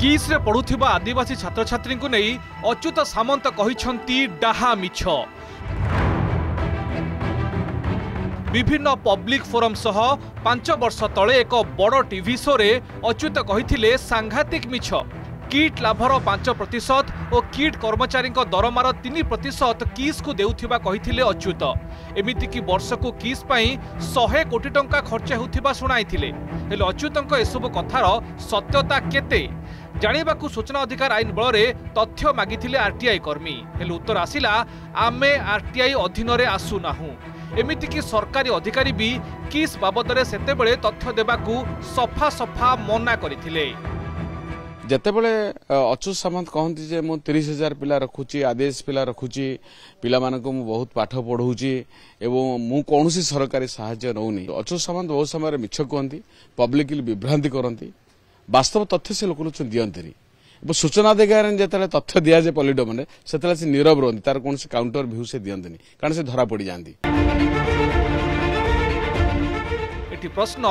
किस रे पढ़ुथिबा आदिवासी छात्र छात्री को नहीं अच्युत सामंत कहिसंती डाहा मिछ। विभिन्न पब्लिक फोरम सह 5 वर्ष तले एक बड़ टीवी शो रे अच्युत कहिथिले सांघातिक मिछ। किट लाभर 5% और किट कर्मचारी दरमार 3% किस को देउथिबा कहिथिले अच्युत। एमिति कि वर्ष को किस पाई 100 कोटी टंका खर्च होउथिबा सुनाइथिले। हेले अच्युतंक एसबु कथार सत्यता केते जानिबाकू सूचना अधिकार आईन बल में तथ्य मागिथिले आरटीआई कर्मी। हेले उत्तर आसिला आमे आरटीआई अधीन रे आसु नाहु। एमिति कि सरकारी अधिकारी भी किस बाबद में सेतेबेले तथ्य देबाकू सफा सफा मना करथिले। जेतेबेले अच्युत सामंत कहती जे मु 30,000 पिला रखुची, आदेश पिला रखुची, पिला मानक मु बहुत पाठ पढ़ाऊची एवं मु कौनसी सरकारी साहाय्य नौनी। अच्युत सामंत बहुत समय मिछ कहती, पब्लिकली विभ्रांति करती, वास्तव तथ्य से लोक दियंती। सूचना अधिकार जिते तथ्य दि जाए पॉलिडोम से नीरव रुहति, तार कौन काउंटर भ्यू से दियंती कारण से धरा पड़ जाती। एटी प्रश्न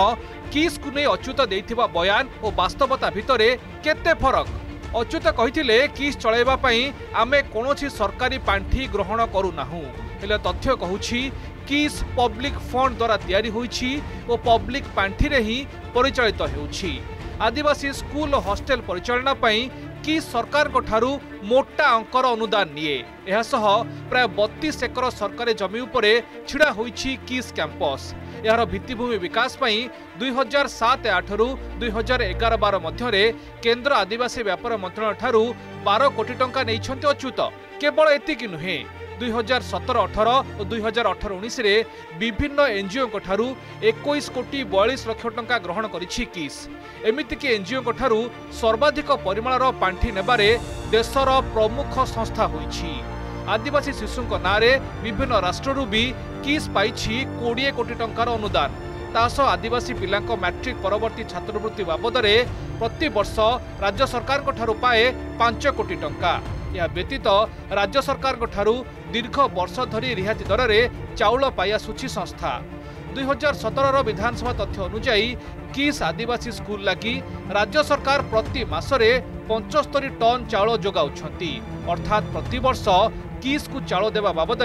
किस को नहीं अच्युत देइथिबा बयान और वास्तवता भितरे केते फरक। अच्युत कहिथिले किस चलाइबा पई आमे कोनोसी सरकारी पांठी ग्रहण करू नाहु। हेले तथ्य कहूछि किस पब्लिक फंड द्वारा तैयारी होईछि और पब्लिक पांठी रे ही परिचालित हेउछि। आदिवासी स्कूल और हॉस्टेल परिचालना पई किस सरकार को ठारू मोटा अंकर अनुदान निये। यह सह प्राय 32 एकर सरकारी जमी उपरे छिड़ा होईछि किस कैंपस। यार भित्तिभूमि विकास पई 2007-08 रु 2011-12 मध्य केंद्र आदिवासी व्यापार मंत्रालय ठारू 12 कोटी टंका नैछन्ति अच्युत। केवल एतिकी नुहे 2017-18 और 2018-19 रे विभिन्न एनजीओ को ठारू 21 कोटी 42 लाख टंका ग्रहण करिछि किस। एमिति कि एनजीओ को ठारू सर्वाधिक परिमाणर पांठी नेबारे देशर प्रमुख संस्था होईछि। आदिवासी शिशुंक नारे विभिन्न राष्ट्ररू भी किस पाइछि 20 कोटी टंकार अनुदान। तासह आदिवासी पिलांक मैट्रिक परवर्ती छात्रवृत्ति बाबद प्रति वर्ष राज्य सरकार को ठारू पाए 5 कोटी टंका। यह व्यतीत राज्य सरकार को ठारू दीर्घ वर्ष धरी रिहाती दर में चाउल पाई आसुछि संस्था। 2017 विधानसभा तथ्य अनुसार किस आदिवासी स्कूल लगी राज्य सरकार प्रति मासरे 75 टन चाउल जोगाउछंती। अर्थात प्रति वर्ष किस को चाउल देवा बाबद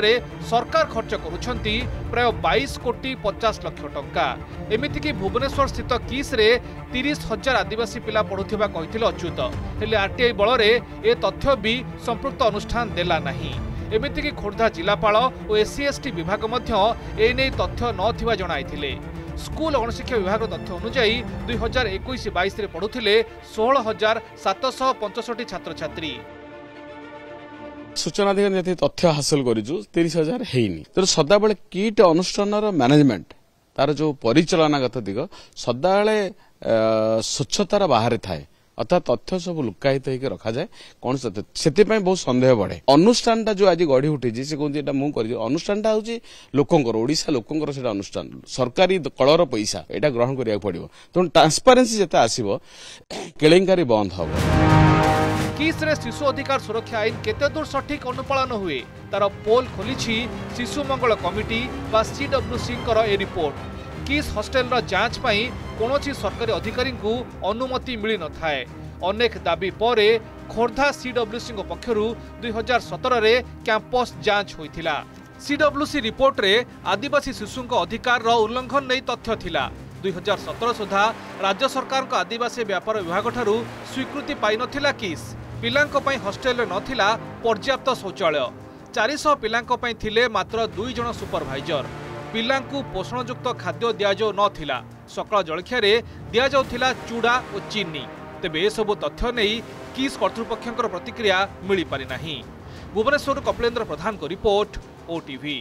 सरकार खर्च करुछंती प्राय 22 कोटी 50 लाख टंका। एमिति कि भुवनेश्वर स्थित किस रे 30,000 आदिवासी पिला पढ़ुथिबा कहिथिले अच्युत। हेले आरटीआई बल ए तथ्य भी संपृक्त अनुष्ठान देला नाही। एमिति कि खोर्धा जिलापाल और एससी/एसटी विभाग मध्य एने तथ्य नथिबा जणाइथिले। स्कूल गणशिक्षा विभाग तथ्य अनुसार 2021-22 रे पढ़ुथिले 16,765 छात्र छात्री। सूचना अधिकार जति तथ्य हासिल करिजु 30,000 हेइनी। तो सदाबेले किट अनुष्ठानर मैनेजमेंट तार जो परिचालनागत दिग सदाबेले स्वच्छतार बाहर थाए। अर्थात तथ्य सब लुकायित होकर रखा जाए कौन से बहुत सन्देह बढ़े। अनुष्ठानटा जो आज गढ़ी उठी से कहते मुझे अनुष्ठानटा हूँ लोकंर ओडिशा लोकंर से अनुष्ठान सरकारी कलर पैसा यहाँ ग्रहण करा पड़ो। तेणु ट्रांसपेरेन्सी जिते आसो केलेंकारी बंद हम। किस रे शिशु अधिकार सुरक्षा आईन केते दूर सठिक अनुपालन हुए तार पोल खोली शिशु मंगल कमिटी बा सीडब्ल्यूसी ए रिपोर्ट। किस हॉस्टेल जांच पाई कोनोसी सरकारी अधिकारी को अनुमति मिली न थाए। अनेक दाबी परे खोर्धा सीडब्ल्यूसी पक्षरु 2017 रे कैंपस जांच होइथिला। सीडब्ल्यूसी रिपोर्ट रे आदिवासी शिशुंक अधिकार रो उल्लंघन नहीं तथ्य थिला। 2017 सुधा राज्य सरकार को आदिवासी व्यापार विभाग ठारू स्वीकृति पाई नथिला किस। पिलांक पई हॉस्टेल नथिला पर्याप्त शौचालय। 400 पिलांक पई थिले मात्र 2 जण सुपरवाइजर। पिलांकु पोषणयुक्त खाद्य दियाजो नथिला। सकाळ जलखिया रे दियाजाउथिला चूड़ा और चीनी। तेबे ए सब तथ्य नहीं किस कर्तृपक्षर प्रतिक्रिया मिली पारि नाही। भुवनेश्वर कपिलेन्द्र प्रधान को रिपोर्ट, ओटीवी।